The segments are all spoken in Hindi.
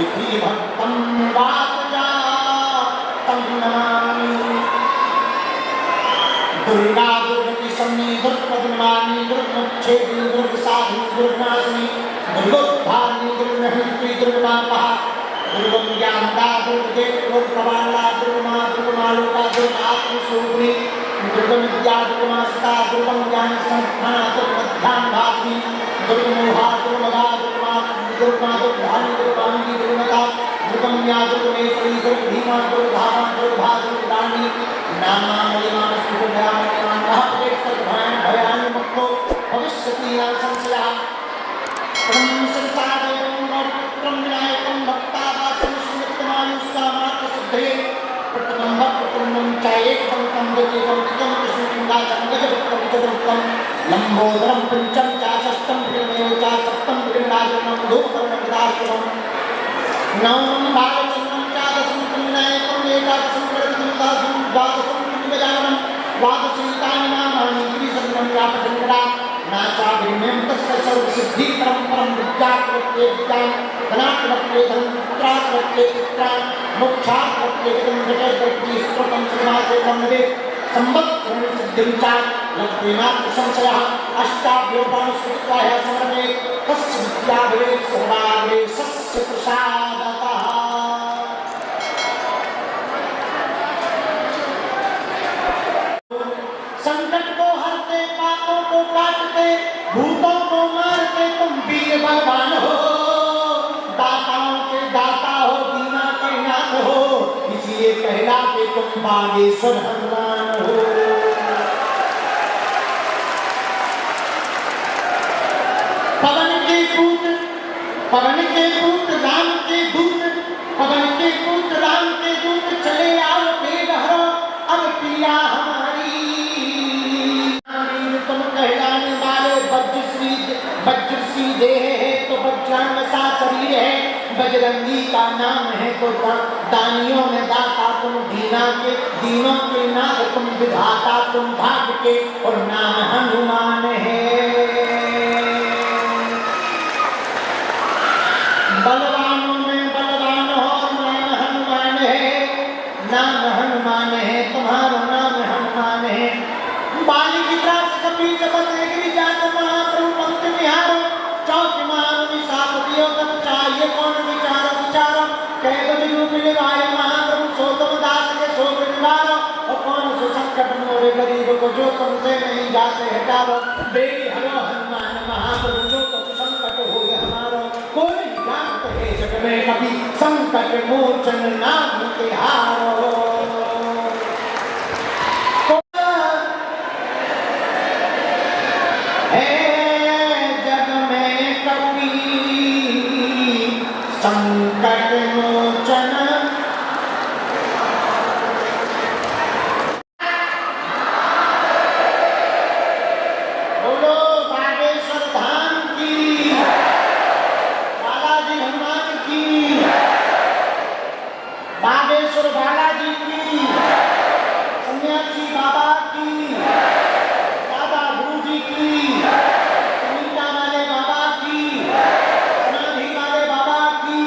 इति भक्तं वातजातं नमामि। दुर्गा दुर्गति सम्नी दुर्पद्मानी दुर्गच्छेदी दुर्गसाधिनी दुर्गनाशिनी दुर्गोद्धारिणी दुर्गहंत्री दुर्गमाता दुर्गम ज्ञानदा दुर्गे दुर्गप्रवाला दुर्गमा दुर्गमालोका दुर्गात्मस्वरूपिणी दुर्गविद्या दुर्गमास्ता दुर्गम ज्ञान संस्थाना दुर्गध्यान भावनी दुर्गमोहा दुर्गमदा दुर्गमा दुर्गमा दुर्गधानी दुर्गांगी दुर्गमता दुर्गम्या दुर्गमेश्वरी दुर्गभीमा दुर्गधामा दुर्गा दुर्गदानी नामामयी मानसुभयामि महापदेशभयान भयानि मुक्तो भविष्यति न संशयः। परं संसारं वरपुत्रं विनायकं भक्तावासं स्मृतमानुष्कामार्थसिद्धये प्रथमं भक्तपुत्रं चैकं तं देवं निजं कृष्णलिङ्गाचं गजभक्तं चतुर्थं लम्बोदरं पञ्चम च षष्ठं प्रियमेव च सप्तं प्रियराजनं धूपवर्णगदार्चनं नवमं बालचन्द्रं च दशमं विनायकं एकादशं प्रदीपं द्वादशं गजाननं द्वादशीतानि नामानि त्रिशतं व्यापचन्द्रा नाचाभिर्मयं तस्य सर्वसिद्धिकरं परं विद्याकृत्ये विद्यां धनाकृत्ये धनं पुत्राकृत्ये पुत्रान् मोक्षाकृत्ये जगत्कृत्ये स्तोत्रं समासेतं वेद संवत्सरं सिद्धिं च लक्ष्मीनाथ संशयः अष्टाभ्योपानुस्मृत्याः समर्पये तस्य विद्या भवेत् सर्वावेशस्य प्रसादतः। संकट को हरते पापों को काटते भूतों को मारते तुम वीर बलवान हो दाताओं के दाता हो दीना के नाथ हो इसलिए कहलाते तुम बागेश्वर हनुमान हो। पवन के पूत राम के दूत पवन के पूत राम के दूत चले आओ बेग हरो अब पिया हमारी तुम कहलाने वाले वज्रश्री देह है तो वज्रांग सा शरीर है बजरंगी का नाम है तो दानियों में दाता तुम दीनों के नाथ तुम विधाता तुम भाग्य के और नाम हनुमान है। बलवानों में बलवान हो नाम हनुमान है नाम हनुमान है तुम्हारा नाम हनुमान है। बाली की प्राप्त कपी जपत गिरी जात महाप्रभु पंक्ति निहारो चौथी महामुनि साथ दियो तब चाहिए कौन विचारो कह बजू मिलवाए महाप्रभु सो तुम दास के शोक निवारो और कौन सो संकट मोरे गरीब को जो तुमसे नहीं जाते हटारो बेटी हरो हनुमान महाप्रभु जो तुम संकट हो हमारो कोई जानत है जग में कभी संकट मोचन नाम के हारो। संकट मोचन बोलो बागेश्वर धाम की बालाजी हनुमान की बागेश्वर बालाजी की सन्यासी बाबा की दादा गुरु जी की मीठा वाले बाबा की समाधि वाले बाबा की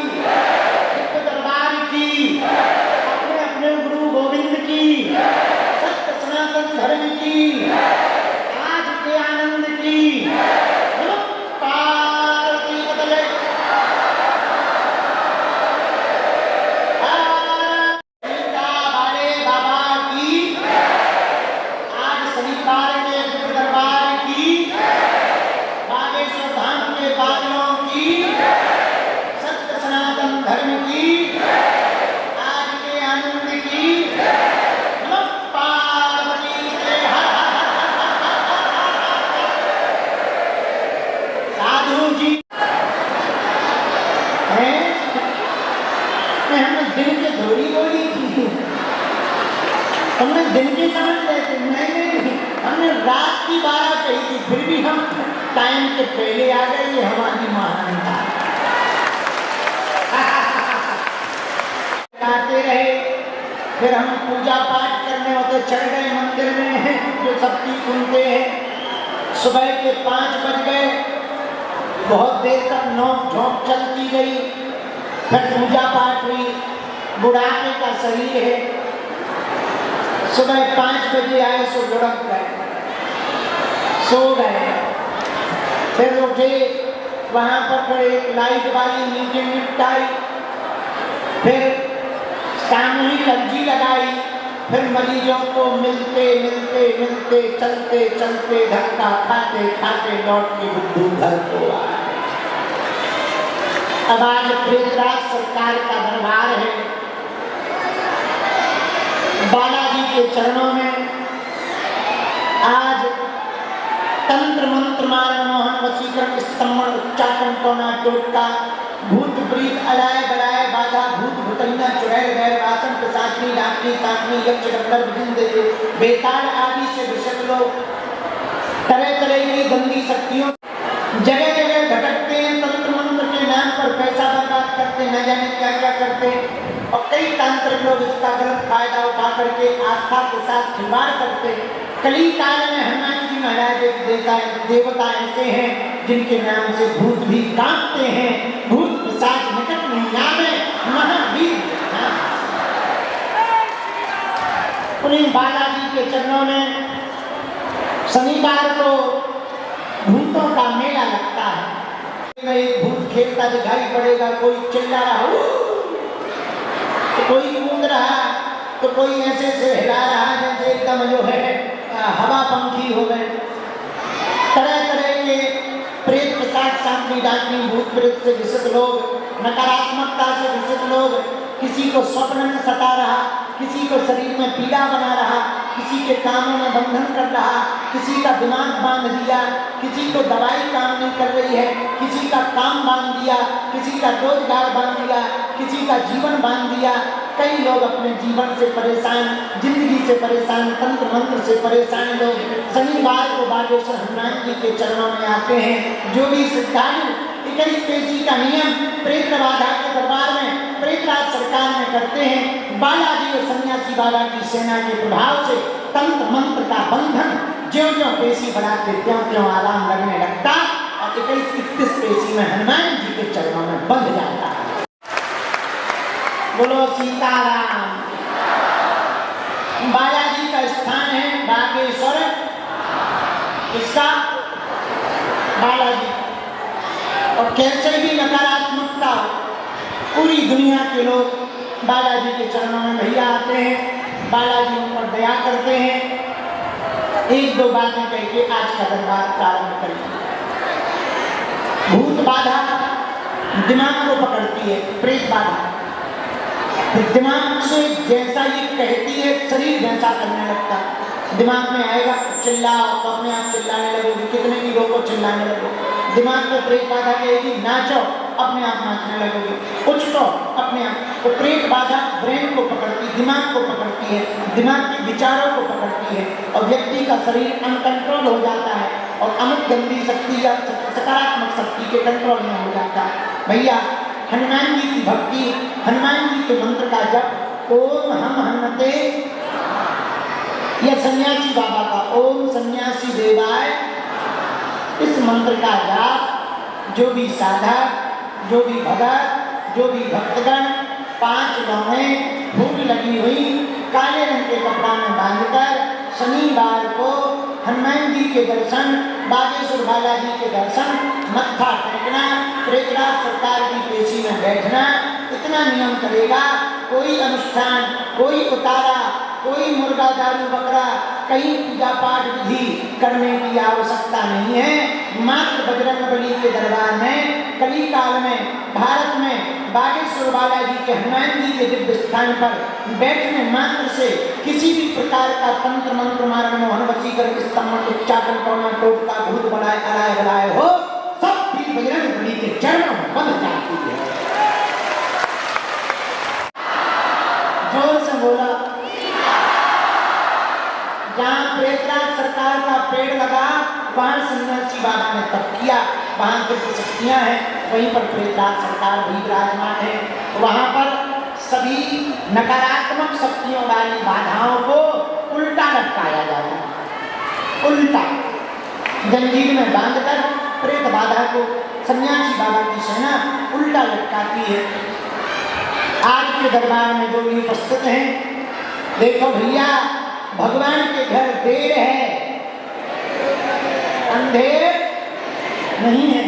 दरबार की अपने अपने गुरु गोविंद की सत्य सनातन धर्म की आज के आनंद की पार्वती बदले वाले बाबा की आज शनिवार के दरबार की बागेश्वर धाम के बादलों की सत्य सनातन धर्म की आज के आनंद की पार्वती के साधु जी हैं हमने दिन के धोरी बोली थी हमने दिन की समझ लेते नहीं हमने रात की 12 कही थी फिर भी हम टाइम के पहले आ गए ये हमारी महानता गाते रहे फिर हम पूजा पाठ करने होते चढ़ गए मंदिर में जो सबकी सुनते हैं। सुबह के 5 बज गए बहुत देर तक नोक झोंक चलती गई फिर पूजा पाठ हुई, बुढ़ापे का शरीर है, सुबह 5 बजे आए सो लुढ़क गए, सो गए, फिर उठे, वहां पर एक लाइट वाली मीटिंग निपटाई, फिर सामूहिक अर्जी लगाई, फिर मरीजों को मिलते मिलते मिलते चलते चलते धक्का खाते खाते लौट के बुद्धू घर को आए। अब आज पृथ्वीराज सरकार का दरबार है, बालाजी के चरणों में आज तंत्र मंत्र मारण मोहन वशीकरण स्तंभन उच्चाटन टोना टोटका भूत प्रीत अलाय बलाय बाधा भूत भूतैया चुड़ैल गैर वासन पिशाचनी डाकनी काकनी यक्ष गंधर्व विजिंद बेताल आदि से विषत लोग तरह तरह की गंदी शक्तियों जगह जगह भटकते हैं, तंत्र मंत्र के नाम पर पैसा बर्बाद करते, न जाने क्या क्या करते, और कई तांत्रिक लोग इसका गलत फायदा उठा करके आस्था के साथ खिलवाड़ करते। कली काल में हनुमान जी महाराज एक देवता ऐसे हैं जिनके नाम से भूत भी कांपते हैं, भूत पिशाच निकट नहीं आवे, महावीर। उन्हीं बालाजी के चरणों में शनिवार को भूतों का मेला लगता है। एक भूत खेलता दिखाई पड़ेगा, कोई चिल्ला रहा, तो कोई कूद रहा, तो कोई ऐसे से हिला रहा जैसे एकदम जो है हवा पंखी हो गए। तरह तरह के प्रेत पिशाच सांपनी डाकनी भूत प्रेत से विषित लोग, नकारात्मकता से विषित लोग, किसी को स्वप्न में सता रहा, किसी को शरीर में पीड़ा बना रहा, किसी के कामों में बंधन कर रहा, किसी का दिमाग बांध दिया, किसी को दवाई काम नहीं कर रही है, किसी का काम बांध दिया, किसी का रोजगार बांध दिया, किसी का जीवन बांध दिया। कई लोग अपने जीवन से परेशान, जिंदगी से परेशान, तंत्र मंत्र से परेशान लोग शनिवार को बागेश्वर हनुमान जी के चरणों में आते हैं। जो भी श्रद्धालु 21 पेशी का नियम प्रेत बाधा के दरबार में पृथ्वीराज सरकार में करते हैं, बालाजी और सन्यासी बाबा की सेना के प्रभाव से तंत्र मंत्र का बंधन ज्यों ज्यों पेशी बढ़ाते त्यों त्यों आराम लगने लगता और 21-31 पेशी में हनुमान जी के चरणों में बंध जाता है। बोलो सीताराम। बालाजी का स्थान है बागेश्वर, किसका? बालाजी। और कैसे भी नकारात्मकता पूरी दुनिया के लोग बालाजी के चरणों में भैया आते हैं, बालाजी उन पर दया करते हैं। एक दो बातें कह के आज का दरबार प्रारंभ करेंगे। भूत बाधा दिमाग को पकड़ती है, प्रेत बाधा दिमाग से जैसा ये कहती है शरीर वैसा करने लगता है। दिमाग में आएगा चिल्लाओ तो अपने आप चिल्लाने लगोगे, कितने भी लोगों को चिल्लाने लगोगे। दिमाग में प्रेत बाधा कहेगी नाचो, अपने आप नाचने लगोगे, उछलो अपने आप। तो प्रेत बाधा ब्रेन को पकड़ती, दिमाग को पकड़ती है, दिमाग के विचारों को पकड़ती है और व्यक्ति का शरीर अनकंट्रोल हो जाता है और अमुक गंदी शक्ति या सकारात्मक शक्ति के कंट्रोल में हो जाता है। भैया हनुमान जी की भक्ति, हनुमान जी के मंत्र का जप, ओम हम हनुमते, यह सन्यासी बाबा का ओम सन्यासी देवाय, इस मंत्र का जाप जो भी साधक, जो भी भगत, जो भी भक्तगण 5 लौंगे फूल लगी हुई काले रंग के कपड़ा में बांधकर शनिवार को हनुमान जी के दर्शन, बागेश्वर बालाजी के दर्शन, मत्था टेकना, पृथ्वीराज सरकार की पेशी में बैठना, इतना नियम करेगा। कोई अनुष्ठान, कोई उतारा, कोई मुर्गा दारू बकरा, कहीं पूजा पाठ विधि करने की आवश्यकता नहीं है। मात्र बजरंगबली के दरबार में कली काल में भारत में बागेश्वर बालाजी के हनुमान जी के दिव्य स्थान पर बैठने मात्र से किसी भी प्रकार का तंत्र मंत्र मारण मोहन वशीकरण स्तंभ उच्चाटन टोना टोटका भूत बनाए अलाय बलाय हो, सब भी बजरंगबली के चरणों में बंध जाती है। जोर से बोला। जहाँ पृथ्वीराज सरकार का पेड़ लगा वहाँ सन्यासी बाबा ने तप किया, वहाँ दिव्य शक्तियाँ हैं, वहीं पर पृथ्वीराज सरकार भी विराजमान है। वहाँ पर सभी नकारात्मक शक्तियों वाली बाधाओं को उल्टा लटकाया जाता है। उल्टा जंजीर में बांधकर प्रेत बाधा को सन्यासी बाबा की सेना उल्टा लटकाती है। आज के दरबार में जो भी उपस्थित हैं, देखो भैया, भगवान के घर देर है, अंधेर नहीं है।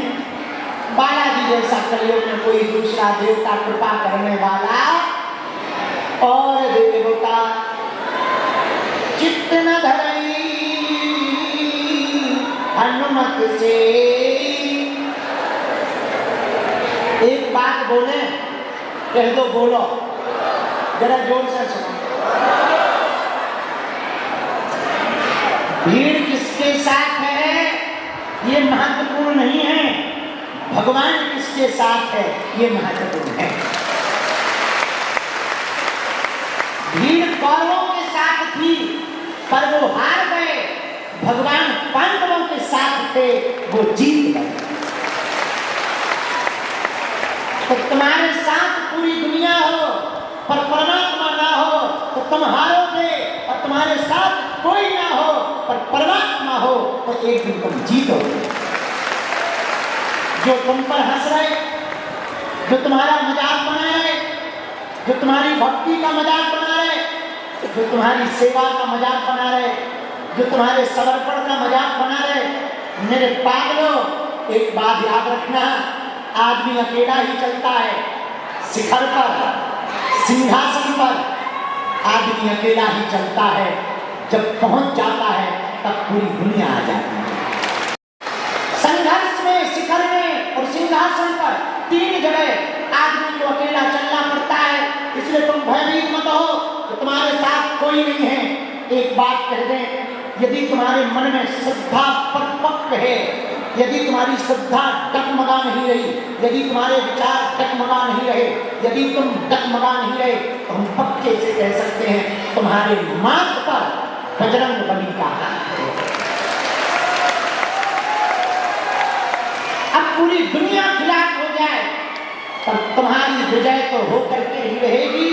बालाजी जैसा कलयुग में कोई दूसरा देवता कृपा करने वाला और देवता चित्त न धरई हनुमत से। एक बात बोले, कह दो, बोलो जरा जोर से सुनो। भीड़ किसके साथ है ये महत्वपूर्ण नहीं है, भगवान किसके साथ है ये महत्वपूर्ण है। भीड़ कौरवों के साथ थी पर वो हार गए, भगवान पांडवों के साथ थे, वो जीत गए। तो तुम्हारे साथ पूरी दुनिया हो पर परमात्मा ना हो तो तुम हारोगे, और तुम्हारे साथ कोई ना हो पर परमात्मा हो तो एक दिन तुम जीतोगे। जो तुम पर हंस रहे, जो तुम्हारा मजाक बना रहे, जो तुम्हारी भक्ति का मजाक बना रहे, जो तुम्हारी सेवा का मजाक बना रहे, जो तुम्हारे समर्पण का मजाक बना रहे, मेरे पागलों, एक बात याद रखना, आदमी अकेला ही चलता है शिखर पर, सिंहासन पर आदमी अकेला ही चलता है, जब पहुंच जाता है तब पूरी दुनिया आ जाती है। संघर्ष में, शिखर में और सिंहासन पर तीन जगह आदमी को अकेला चलना पड़ता है, इसलिए तुम भयभीत मत हो कि तुम्हारे साथ कोई नहीं है। एक बात कह दें, यदि तुम्हारे मन में श्रद्धा परिपक्व है, यदि तुम्हारी श्रद्धा डगमगा नहीं रही, यदि तुम्हारे विचार डगमगा नहीं रहे, यदि तुम डगमगा नहीं रहे, तो हम पक्के से कह सकते हैं तुम्हारे मार्ग पर बजरंग बली का हाथ है। अब पूरी दुनिया खिलाफ हो जाए पर तुम्हारी विजय तो होकर के ही रहेगी,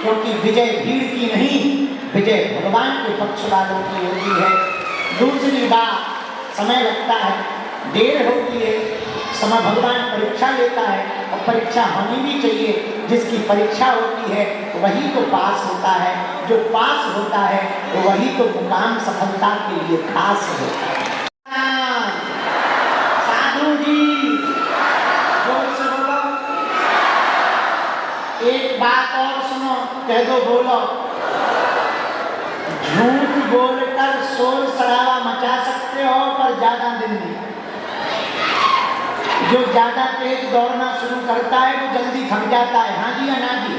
क्योंकि विजय भीड़ की नहीं, विजय भगवान के पक्ष वालों की होती है। दूसरी बात, समय लगता है, देर होती है, समय भगवान परीक्षा लेता है, और परीक्षा होनी भी चाहिए। जिसकी परीक्षा होती है वही तो पास होता है, जो पास होता है वही तो मुकाम सफलता के लिए खास होता है। साधु जी जोर से बोलो, एक बात और सुनो, कह दो, बोलो। झूठ बोलकर शोर शराबा मचा सकते हो पर ज्यादा दिन नहीं। जो ज्यादा तेज दौड़ना शुरू करता है वो जल्दी थक जाता है, हाँ जी या ना जी।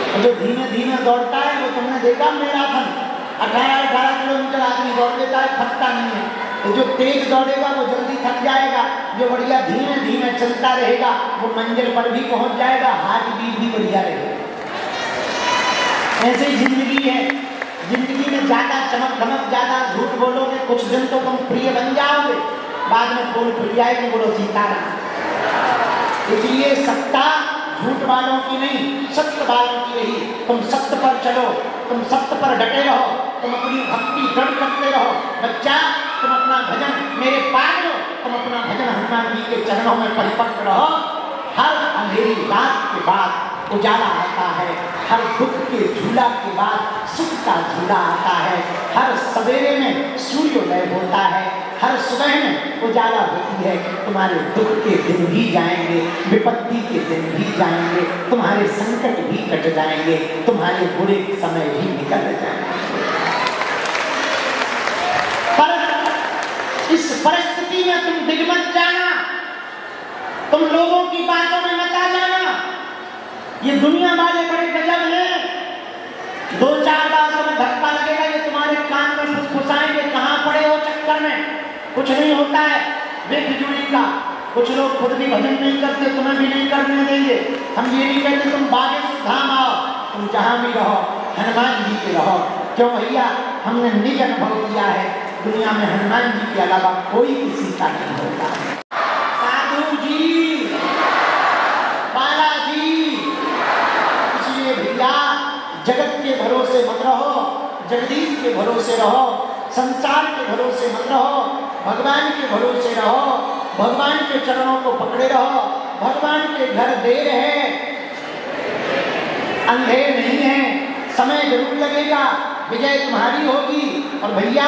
और जो धीमे धीमे दौड़ता है वो तुमने देखा मैराथन 18-18 किलोमीटर आदमी दौड़ देता है, थकता नहीं है। तो जो तेज दौड़ेगा वो जल्दी थक जाएगा, जो बढ़िया धीमे धीमे चलता रहेगा वो मंजिल पर भी पहुंच जाएगा, हार्ट बीट भी बढ़िया रहेगा। ऐसे ही जिंदगी है, जिंदगी में ज्यादा चमक धमक, ज्यादा झूठ बोलोगे, कुछ दिन तो तुम प्रिय बन जाओगे, बाद में फूल फुट जाएगी, बोलो सीताराम। इसलिए सत्ता झूठ वालों की नहीं, सत्य वालों की रही। तुम सत्य पर चलो, तुम सत्य पर डटे रहो, तुम अपनी भक्ति दृढ़ करते रहो। बच्चा, तुम अपना भजन, मेरे पागलो, तुम अपना भजन हनुमान जी के चरणों में परिपक्व रहो। हर अंधेरी रात के बाद उजाला आता है, हर दुख के झूला के बाद सुख का झूला आता है, हर सवेरे में सूर्योदय होता है, हर सुबह में उजाला होती है। तुम्हारे दुख के दिन भी जाएंगे, विपत्ति के दिन भी जाएंगे, तुम्हारे संकट भी कट जाएंगे, तुम्हारे बुरे समय भी निकल जाएंगे। पर इस परिस्थिति में तुम डिग मत जाना, तुम लोगों की बातों में मत आ जाना। ये दुनिया वाले बड़े गजब हैं, 2-4 बार तुम्हें धक्का लगेगा, ये तुम्हारे कान में फुसफुसाएंगे, कहाँ पड़े हो चक्कर में, कुछ नहीं होता है। बेफिजूली का कुछ लोग खुद भी भजन नहीं करते, तुम्हें भी नहीं करने देंगे। हम ये नहीं कहते तुम बागेश्वर धाम आओ, तुम जहाँ भी रहो हनुमान जी के रहो। क्यों भैया, हमने निज अनुभव किया है, दुनिया में हनुमान जी के अलावा कोई किसी का नहीं होता। साधु जी, बालाजी, इसलिए भैया जगत के भरोसे मत रहो, जगदीश के भरोसे रहो, संसार के भरोसे मत रहो, भगवान के भरोसे रहो, भगवान के चरणों को पकड़े रहो। भगवान के घर देर है, अंधेर नहीं है, समय जरूर लगेगा, विजय तुम्हारी होगी। और भैया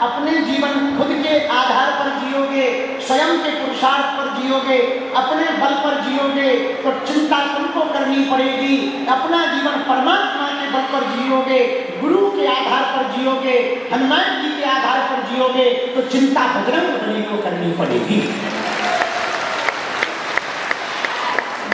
अपने जीवन खुद के आधार पर जियोगे, स्वयं के पुरुषार्थ पर जियोगे, अपने बल पर जियोगे तो चिंता तुमको करनी पड़ेगी। अपना जीवन परमात्मा के बल पर जियोगे, गुरु के आधार पर जियोगे, हनुमान जी के आधार पर जियोगे तो चिंता बजरंगबली को करनी पड़ेगी।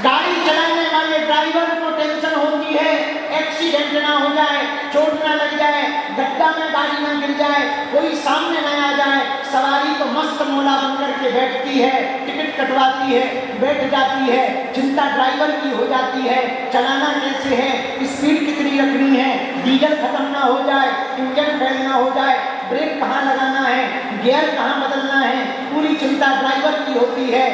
गाड़ी चलाने वाले ड्राइवर को टेंशन होती है एक्सीडेंट ना हो जाए, चोट ना लग जाए, गड्ढा में गाड़ी ना गिर जाए, कोई सामने ना आ जाए। सवारी तो मस्त मौला बनकर के बैठती है, टिकट कटवाती है, बैठ जाती है, चिंता ड्राइवर की हो जाती है, चलाना कैसे है, स्पीड कितनी रखनी है, डीजल खत्म ना हो जाए, इंजन फेल ना हो जाए, ब्रेक कहाँ लगाना है, गियर कहाँ बदलना है, पूरी चिंता ड्राइवर की होती है।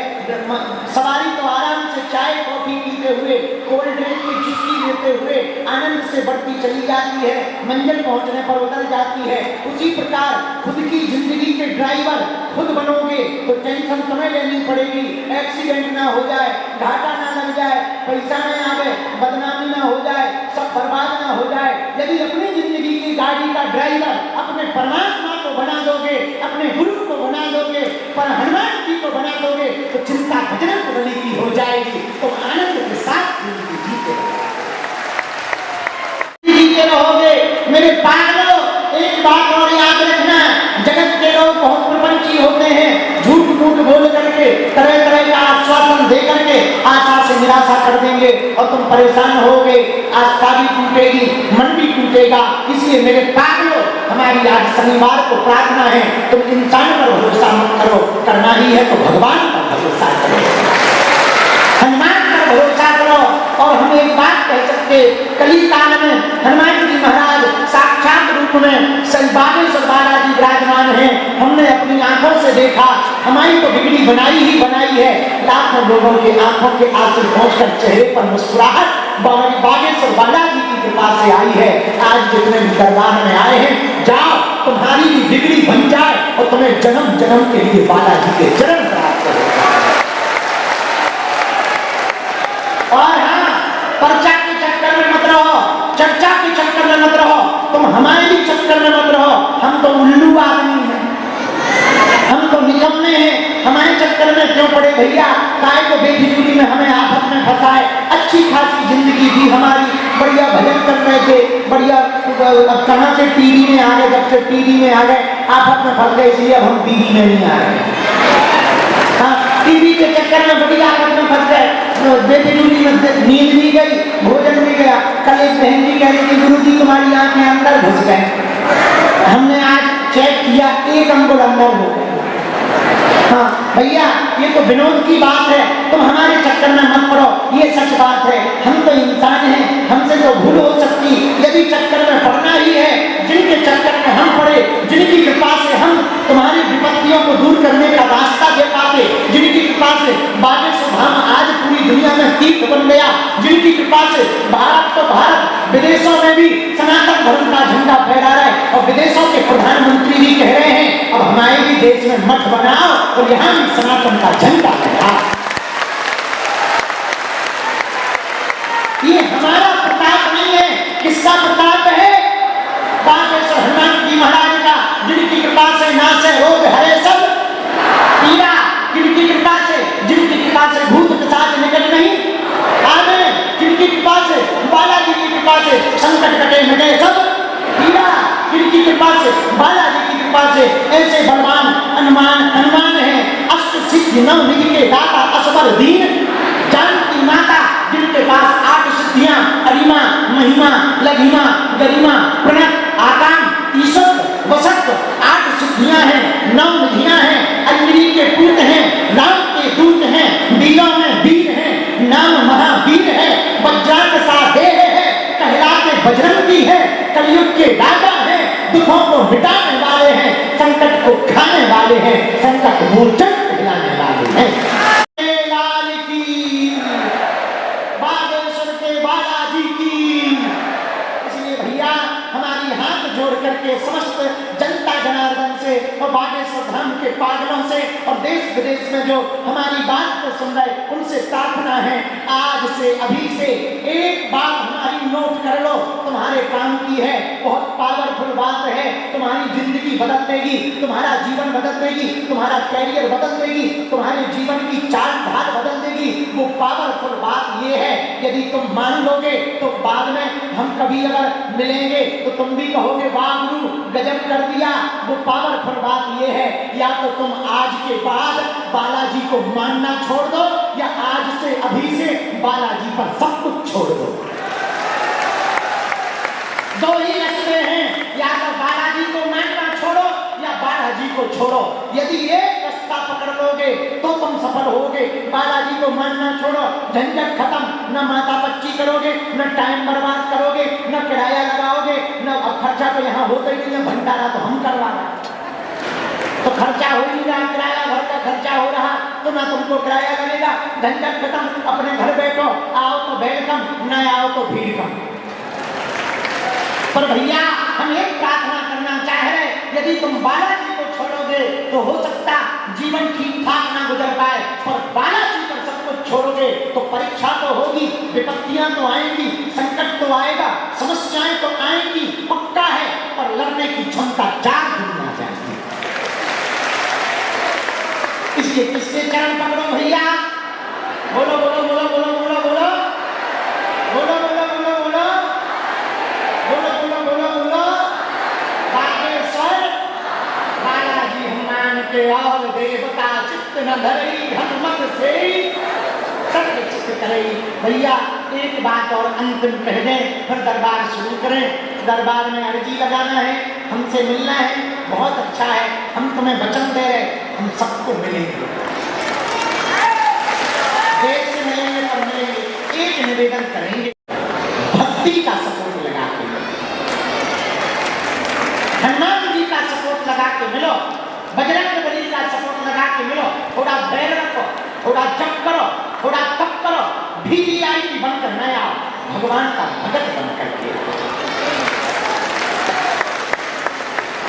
सवारी तो आराम से चाय कॉफी पीते हुए, कोल्ड ड्रिंक की चुस्की लेते हुए आनंद से बढ़ती चली जाती है, मंजिल पहुंचने पर उतर जाती है। उसी प्रकार खुद की जिंदगी के ड्राइवर खुद बनोगे तो टेंशन तुम्हें लेनी पड़ेगी, एक्सीडेंट ना हो जाए, घाटा ना लग जाए, पैसा ना आवे, बदनामी ना हो जाए, सब बर्बाद ना हो जाए। यदि अपनी जिंदगी की गाड़ी का ड्राइवर अपने परमात्मा को बना दोगे, अपने गुरु को बना दोगे, पर हनुमान जी को बना दोगे तो चिंता बजरंगबली की हो जाएगी। तो आनंद के साथ जिंदगी जीते रहोगे। मेरे पागलों, एक बात और याद रखना, जगत के लोग बहुत प्रपंची होते हैं, झूठ मूठ बोल करके तरह तरह का आश्वासन दे करके आशा से निराशा कर देंगे और तुम परेशान होगे, आस्था भी टूटेगी, मन भी टूटेगा। इसलिए मेरे पागलों, हमारी आज शनिवार को प्रार्थना है, तुम इंसान पर भरोसा मत करो, करना ही है तो भगवान पर भरोसा करो, हनुमान पर भरोसा करो। और हम एक बात कह सकते, कली काल में हनुमान जी महाराज साक्षात रूप में बागेश्वर बालाजी विराजमान हैं। हमने अपनी आंखों से देखा, हमारी तो बिगड़ी बनाई ही बनाई है। लाखों लोगों के आंखों के आंसू पहुंचकर चेहरे पर मुस्कुराहट बागेश्वर बालाजी की कृपा से आई है। आज जितने भी दरबार में आए हैं, जाओ तुम्हारी भी बिगड़ी बन जाए और तुम्हें जन्म जन्म के लिए बालाजी के चरण प्राप्त हो। और हाँ, पर्चा के चक्कर में मत रहो, चर्चा के चक्कर में मत रहो, तुम हमारे चक्कर में मत रहो। हम तो उल्लू आदमी हैं, हम तो निकम्मे हैं, हमारे चक्कर में क्यों पड़े भैया? काय को बेफिजूली में हमें आफत में फंसाए। अच्छी खासी जिंदगी थी हमारी, बढ़िया भजन कर रहे थे, बढ़िया। अब कहाँ से टीवी में आ गए, जब से टीवी में आ गए आफत में फंस गए, इसलिए अब हम टीवी में नहीं आ रहे। टीवी के चक्कर में बड़ी आफत में फंस गए, बेफिजूली में नींद भी गई, भोजन भी गया। कल एक बहन जी कह रही थी, गुरु जी तुम्हारी आंखें अंदर घुस गए। हमने आज चेक किया, एक अंगुल अंदर हो गए। हाँ भैया, ये तो विनोद की बात है, तुम हमारे चक्कर में मत पड़ो, ये सच बात है। हम तो इंसान हैं, हमसे तो भूल हो सकती। यदि चक्कर में पड़ना ही है, जिनके चक्कर में हम पड़े, जिनकी कृपा से हम तुम्हारी विपत्तियों को दूर करने का रास्ता दे पाते, जिनकी कृपा से बागेश्वर धाम आज पूरी दुनिया में तीर्थ बन गया, जिनकी कृपा से भारत तो भारत, विदेशों में भी सनातन धर्म का झंडा फहरा रहा है। और विदेशों के प्रधानमंत्री भी कह रहे हैं, अब हमारे भी देश में मठ बनाओ और यहाँ भी सनातन का झंडा फहराओ। ये हमारा प्रताप नहीं है, किसका प्रताप है? बागेश्वर हनुमान जी महाराज का, जिनकी कृपा से नाश है रोग, हरे सब पीड़ा, जिनकी कृपा से, जिनकी कृपा से भूत पिशाच निकट नहीं आवे, जिनकी कृपा से, बालाजी की कृपा से संकट कटे मिटे सब पीड़ा, जिनकी कृपा से, बालाजी की कृपा से ऐसे बलवान हनुमान है। अष्ट सिद्धि नव निधि के दाता असबर दीन जानकी माता, जिनके पास 8 सिद्धियां, अरिमा महिमा लघिमा गरिमा प्रणत आकाम ईश्वर वसत 8 सिद्धियां हैं, 9 निधियां हैं, अंजलि के पुत्र हैं, राम के दूत हैं, वीरों में वीर हैं, नाम महावीर है, वज्रांग सा देह है, कहलाते बजरंगी है, कलयुग के राजा है, दुखों को मिटाने वाले हैं, संकट को खाने वाले हैं, संकट मोचन कहलाने वाले हैं। लाल की, बागेश्वर के बालाजी की। इसलिए भैया हमारी हाथ जोड़ करके समस्त जनता जनार्दन से और बागेश्वर धाम के पागलों से और देश विदेश में जो हमारी बात को सुन रहे उनसे प्रार्थना है, आज से अभी से एक बात हमारी नोट कर लो, तुम्हारे काम की है, बहुत पावरफुल बात है, तुम्हारी जिंदगी बदल देगी, तुम्हारा जीवन बदल देगी, तुम्हारा कैरियर बदल देगी, तुम्हारे जीवन की चाल ढाल बदल देगी। वो पावरफुल बात ये है, यदि तुम मान लोगे तो बाद में हम कभी अगर मिलेंगे तो तुम भी कहोगे वाह गुरु गजब कर दिया। वो पावरफुल बात ये है, या तो तुम आज के बाद बालाजी को मानना छोड़ दो या आज से अभी से बालाजी पर सब कुछ छोड़ दो। दो ही रास्ते हैं, या तो बालाजी को मानना छोड़ो या बालाजी को छोड़ो। यदि एक रास्ता पकड़ लोगे तो तुम सफल होगे। बालाजी को मानना छोड़ो, झंझट खत्म, न माता बच्ची करोगे, न टाइम बर्बाद करोगे, न किराया लगाओगे, न खर्चा तो यहाँ होता ही नहीं है, भंडारा तो हम करवा रहे तो खर्चा हो ही रहा, किराया घर का खर्चा हो रहा तो ना तुमको किराया लगेगा, झंझट खत्म, अपने घर बैठो, आओ तो वेलकम, न आओ तो भीड़ कम। पर भैया हम एक प्रार्थना करना चाह रहे, यदि तुम बालाजी को छोड़ोगे तो हो सकता जीवन ठीक ठाक ना गुजर पाए, और बालाजी पर सब कुछ छोड़ोगे तो परीक्षा तो होगी, विपत्तियां तो आएंगी, संकट तो आएगा, समस्याएं तो आएंगी, पक्का है, पर लड़ने की क्षमता 4 दुनिया चाहिए। इसलिए किसके चरण पकड़ो भैया? बोलो बोलो बोलो बोलो बोलो बोलो बोलो बोलो बोलो बोलो बोलो बोलो बोलो बोलो बागेश्वर बालाजी हनुमान के और देवता चित्त न धरई हनुमत से सर्व चित्त करई। भैया एक बात और अंतिम कह दें, फिर दरबार शुरू करें। दरबार में अर्जी लगाना है, हमसे मिलना है, बहुत अच्छा है, हम तुम्हें वचन दे रहे, हम सबको मिलेंगे, देश से मिलेंगे पर मिलेंगे। एक निवेदन करेंगे, भक्ति का सपोर्ट लगा के मिलो, हनुमान जी का सपोर्ट लगा के मिलो, बजरंग बली का सपोर्ट लगा के मिलो, थोड़ा धैर्य रखो, थोड़ा जप करो, थोड़ा तप करो, वीवीआईपी बनकर न आओ, भगवान का भगत बनकर के।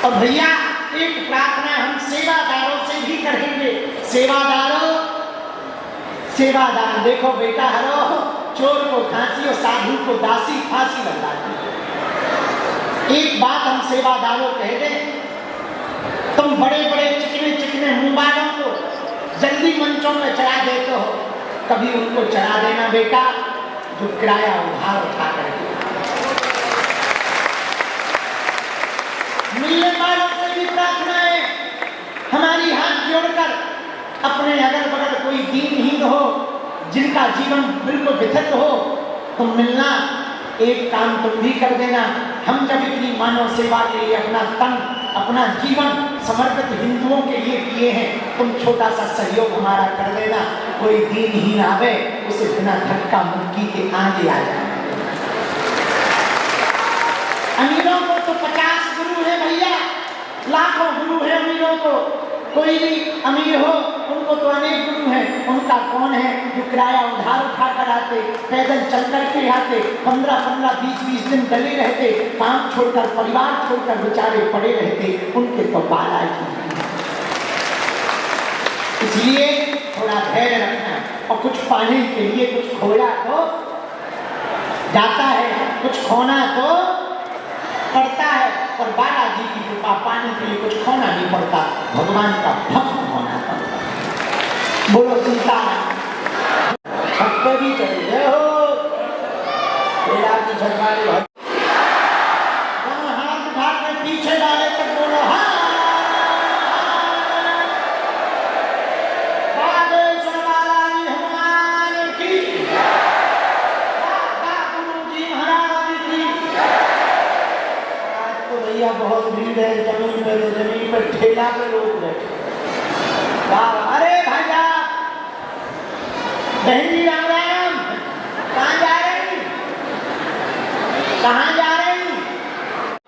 और भैया एक प्रार्थना हम सेवादारों से भी करेंगे। सेवादार देखो बेटा, हरो चोर को फांसी और साधु को दासी फांसी लगाती है। एक बात हम सेवादारों कह दें, तुम बड़े बड़े चिकने चिकने मुंह वालों को जल्दी मंचों में चढ़ा देते हो, कभी उनको चढ़ा देना बेटा जो किराया उधार उठा करके। मिलने वालों से भी प्रार्थना है, हमारी हाथ जोड़कर अपने अगल बगल कोई दीनहीन हो, जिनका जीवन बिल्कुल विथित हो, तुम मिलना, एक काम तुम भी कर देना। हम जब इतनी मानव सेवा के लिए अपना तन अपना जीवन समर्पित हिंदुओं के लिए किए हैं, तुम छोटा सा सहयोग हमारा कर देना। कोई दीनहीन आवे उसे बिना धक्का मुक्की के आगे आ जाए। अमीरों को तो 50 गुरु है भैया, लाखों गुरु है अमीरों को, कोई भी अमीर हो उनको तो अनेक गुरु हैं। उनका कौन है जो किराया उधार उठा कर आते, पैदल चल कर के आते, 15-15, 20-20 दिन डले रहते, काम छोड़कर परिवार छोड़कर बेचारे पड़े रहते, उनके तो बालाजी। इसलिए थोड़ा धैर्य रखना, और कुछ पाने के लिए कुछ खोया तो जाता है, कुछ खोना तो पड़ता है, और बालाजी की कृपा पाने के लिए कुछ खोना नहीं पड़ता, भगवान का भक्त होना पड़ता। बोलो सीताराम। छत पे भी चले गए हो, की झटकाने भाई हाथ उठा के पीछे डाले तक बोलो हाँ। बागेश्वर बालाजी हनुमान की, गुरु जी महाराज की। आज तो भैया बहुत भीड़ है, जमीन पर ठेला पे लोग बैठे। अरे भाईया बहन जी राम राम, कहाँ जा रहे हैं? कहाँ जा रहे हैं?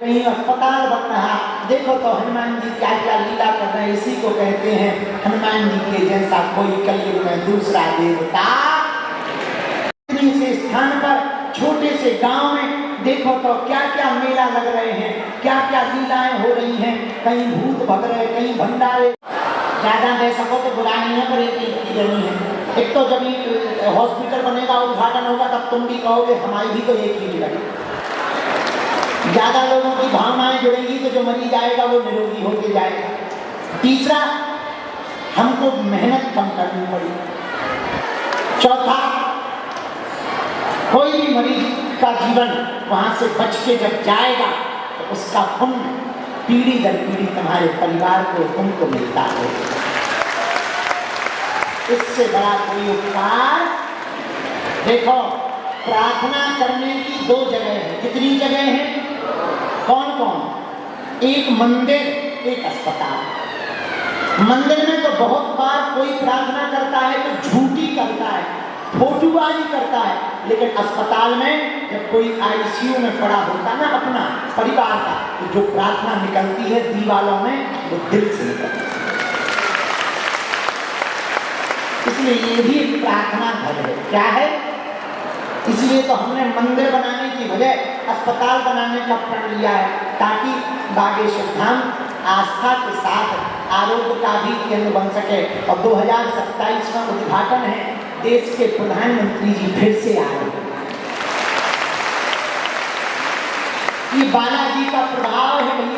कहीं अस्पताल बन रहा, देखो तो हनुमान जी क्या क्या लीला कर रहे हैं। इसी को कहते हैं हनुमान जी के जैसा कोई कलयुग में दूसरा देवता। से स्थान पर छोटे से गांव में देखो देखो तो क्या क्या मेला लग रहे हैं, क्या क्या लीलाएं हो रही हैं, कहीं भूत भग रहे, कहीं भंडारे। ज्यादा दे सको तो बुरा नहीं है, पर एक चीज की जरूरी है, एक तो जब हॉस्पिटल बनेगा, उद्घाटन होगा, तब तुम भी कहोगे हमारी भी तो एक ही लगे। ज्यादा लोगों की भावनाएं जुड़ेंगी तो जो मरीज आएगा वो निरोगी होके जाएगा। तीसरा, हमको मेहनत कम करनी पड़ी। चौथा, कोई भी मरीज का जीवन वहां से बच के जब जाएगा तो उसका पुण्य पीढ़ी दर पीढ़ी तुम्हारे परिवार को, तुमको मिलता है। इससे बड़ा कोई उपकार देखो, प्रार्थना करने की दो जगह है। कितनी जगह है? कौन कौन? एक मंदिर, एक अस्पताल। मंदिर में तो बहुत बार कोई प्रार्थना करता है तो झूठी करता है, फोटोबाजी करता है, लेकिन अस्पताल में जब कोई आईसीयू में पड़ा होता ना अपना परिवार का, तो जो प्रार्थना निकलती है दीवालों में, वो दिल से निकलती है। इसलिए ये भी एक प्रार्थना घर है। क्या है? इसलिए तो हमने मंदिर बनाने की बजाय अस्पताल बनाने का प्रण लिया है, ताकि बागेश्वर धाम आस्था के साथ आरोग्य का भी केंद्र बन सके। और 2027 में उद्घाटन है, देश के प्रधानमंत्री जी फिर से आ रहे हैं। ये बालाजी का प्रभाव है भैया।